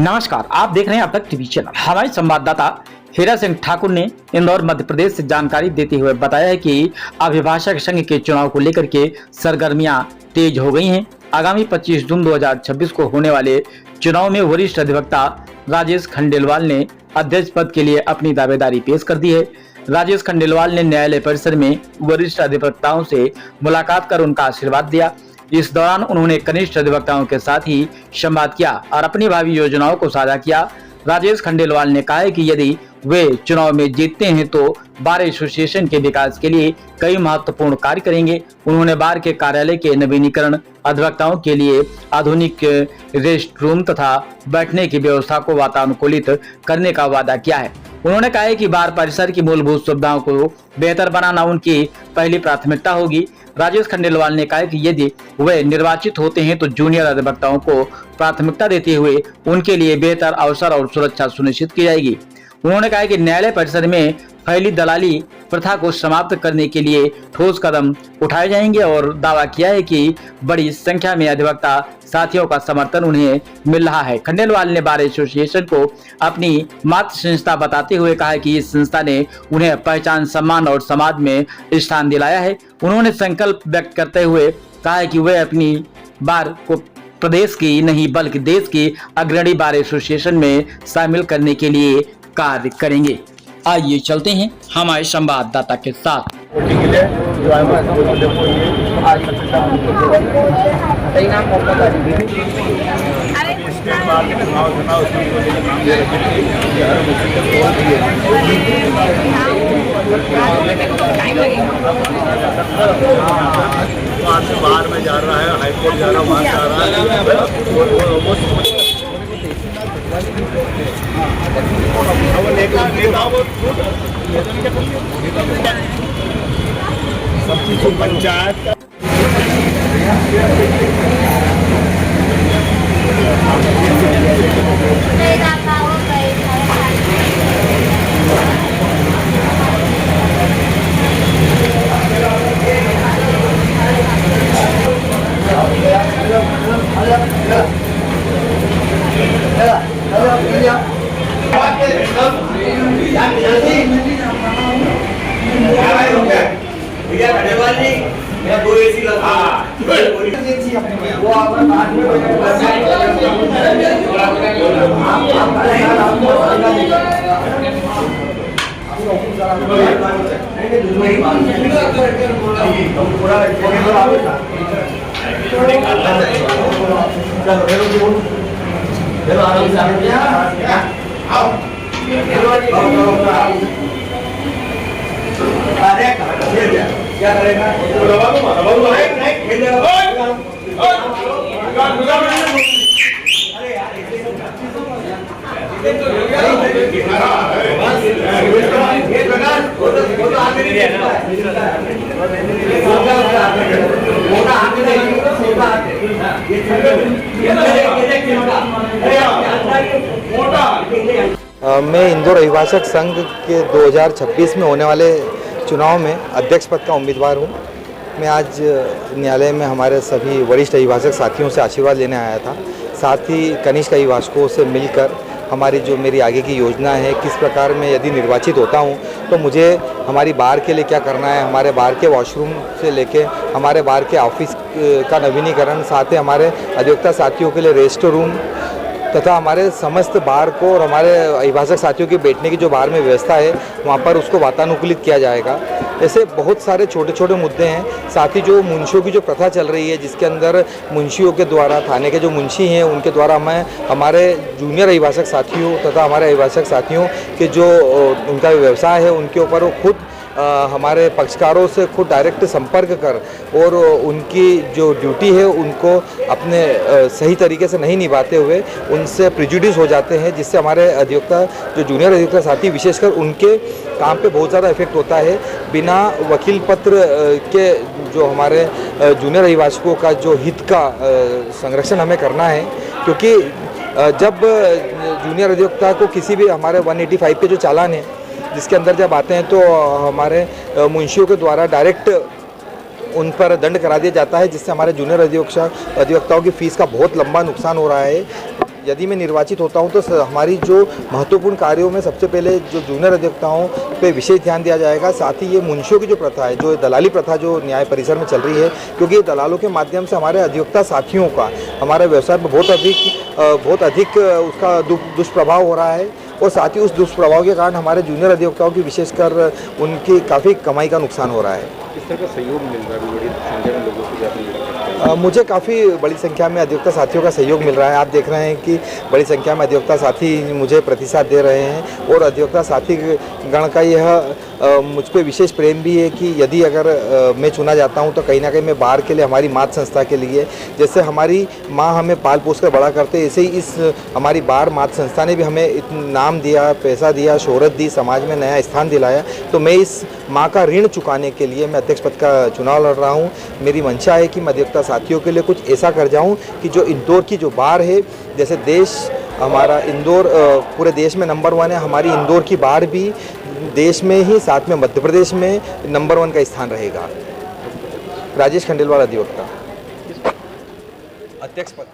नमस्कार, आप देख रहे हैं अब तक टीवी चैनल। हमारे संवाददाता हीरा सिंह ठाकुर ने इंदौर मध्य प्रदेश से जानकारी देते हुए बताया है कि अभिभाषक संघ के चुनाव को लेकर के सरगर्मियां तेज हो गई हैं। आगामी 25 जून 2026 को होने वाले चुनाव में वरिष्ठ अधिवक्ता राजेश खंडेलवाल ने अध्यक्ष पद के लिए अपनी दावेदारी पेश कर दी है। राजेश खंडेलवाल ने न्यायालय परिसर में वरिष्ठ अधिवक्ताओं से मुलाकात कर उनका आशीर्वाद दिया। इस दौरान उन्होंने कनिष्ठ अधिवक्ताओं के साथ ही संवाद किया और अपनी भावी योजनाओं को साझा किया। राजेश खंडेलवाल ने कहा है कि यदि वे चुनाव में जीतते हैं तो बार एसोसिएशन के विकास के लिए कई महत्वपूर्ण कार्य करेंगे। उन्होंने बार के कार्यालय के नवीनीकरण, अधिवक्ताओं के लिए आधुनिक रेस्ट रूम तथा बैठने की व्यवस्था को वातानुकूलित करने का वादा किया है। उन्होंने कहा है कि बार परिसर की मूलभूत सुविधाओं को बेहतर बनाना उनकी पहली प्राथमिकता होगी। राजेश खंडेलवाल ने कहा कि यदि वे निर्वाचित होते हैं तो जूनियर अधिवक्ताओं को प्राथमिकता देते हुए उनके लिए बेहतर अवसर और सुरक्षा सुनिश्चित की जाएगी। उन्होंने कहा कि न्यायालय परिसर में फैली दलाली प्रथा को समाप्त करने के लिए ठोस कदम उठाए जाएंगे और दावा किया है कि बड़ी संख्या में अधिवक्ता साथियों का समर्थन उन्हें मिल रहा है। खंडेलवाल ने बार एसोसिएशन को अपनी मातृ संस्था बताते हुए कहा कि इस संस्था ने उन्हें पहचान, सम्मान और समाज में स्थान दिलाया है। उन्होंने संकल्प व्यक्त करते हुए कहा कि वे अपनी बार को प्रदेश की नहीं बल्कि देश की अग्रणी बार एसोसिएशन में शामिल करने के लिए कार्य करेंगे। आइए चलते हैं हमारे संवाददाता के साथ। बाहर में जा रहा है, हाईकोर्ट जा रहा है, वहाँ जा रहा है। पंचायत क्या करेगा? मैं इंदौर अभिभाषक संघ के 2026 में होने वाले चुनाव में अध्यक्ष पद का उम्मीदवार हूं। मैं आज न्यायालय में हमारे सभी वरिष्ठ अभिभाषक साथियों से आशीर्वाद लेने आया था। साथ ही कनिष्ठ अभिभाषकों से मिलकर हमारी जो मेरी आगे की योजना है, किस प्रकार मैं यदि निर्वाचित होता हूं तो मुझे हमारी बार के लिए क्या करना है, हमारे बार के वॉशरूम से लेके हमारे बार के ऑफिस का नवीनीकरण, साथ ही हमारे अधिवक्ता साथियों के लिए रेस्ट रूम तथा हमारे समस्त बार को और हमारे अभिभाषक साथियों के बैठने की जो बार में व्यवस्था है वहाँ पर उसको वातानुकूलित किया जाएगा। ऐसे बहुत सारे छोटे छोटे मुद्दे हैं। साथ ही जो मुंशियों की जो प्रथा चल रही है, जिसके अंदर मुंशियों के द्वारा, थाने के जो मुंशी हैं उनके द्वारा हमें हमारे जूनियर अभिभाषक साथियों तथा हमारे अभिभाषक साथियों के जो उनका व्यवसाय है उनके ऊपर वो खुद हमारे पक्षकारों से खुद डायरेक्ट संपर्क कर और उनकी जो ड्यूटी है उनको अपने सही तरीके से नहीं निभाते हुए उनसे प्रिजुडिस हो जाते हैं, जिससे हमारे अधिवक्ता जो जूनियर अधिवक्ता साथी विशेषकर उनके काम पे बहुत ज़्यादा इफेक्ट होता है। बिना वकील पत्र के जो हमारे जूनियर अभिभाषकों का जो हित का संरक्षण हमें करना है, क्योंकि जब जूनियर अधिवक्ता को किसी भी हमारे 185 के जो चालान है जिसके अंदर जब आते हैं तो हमारे मुंशियों के द्वारा डायरेक्ट उन पर दंड करा दिया जाता है, जिससे हमारे जूनियर अधिवक्ताओं की फ़ीस का बहुत लंबा नुकसान हो रहा है। यदि मैं निर्वाचित होता हूं तो हमारी जो महत्वपूर्ण कार्यों में सबसे पहले जो जूनियर अधिवक्ताओं पे विशेष ध्यान दिया जाएगा। साथ ही ये मुंशियों की जो प्रथा है, जो दलाली प्रथा जो न्याय परिसर में चल रही है, क्योंकि दलालों के माध्यम से हमारे अधिवक्ता साथियों का हमारे व्यवसाय पर बहुत अधिक उसका दुष्प्रभाव हो रहा है और साथ ही उस दुष्प्रभाव के कारण हमारे जूनियर अधिवक्ताओं की विशेषकर उनकी काफ़ी कमाई का नुकसान हो रहा है। किस तरह का सहयोग मिल रहा है? बड़ी संख्या में लोगों से आपने मुझे काफ़ी बड़ी संख्या में अधिवक्ता साथियों का सहयोग मिल रहा है। आप देख रहे हैं कि बड़ी संख्या में अधिवक्ता साथी मुझे प्रतिसाद दे रहे हैं और अधिवक्ता साथी गण का यह मुझ पर विशेष प्रेम भी है कि यदि अगर मैं चुना जाता हूं तो कहीं ना कहीं मैं बार के लिए, हमारी मातृ संस्था के लिए, जैसे हमारी माँ हमें पाल पोस कर बड़ा करते, ऐसे ही इस हमारी बार मातृ संस्था ने भी हमें नाम दिया, पैसा दिया, शोहरत दी, समाज में नया स्थान दिलाया। तो मैं इस माँ का ऋण चुकाने के लिए मैं अध्यक्ष पद का चुनाव लड़ रहा हूँ। मेरी मंशा है कि मैं अधिवक्ता साथियों के लिए कुछ ऐसा कर जाऊँ कि जो इंदौर की जो बार है, जैसे देश हमारा इंदौर पूरे देश में नंबर 1 है, हमारी इंदौर की बार भी देश में ही, साथ में मध्य प्रदेश में नंबर 1 का स्थान रहेगा। राजेश खंडेलवाल अधिवक्ता, अध्यक्ष पद।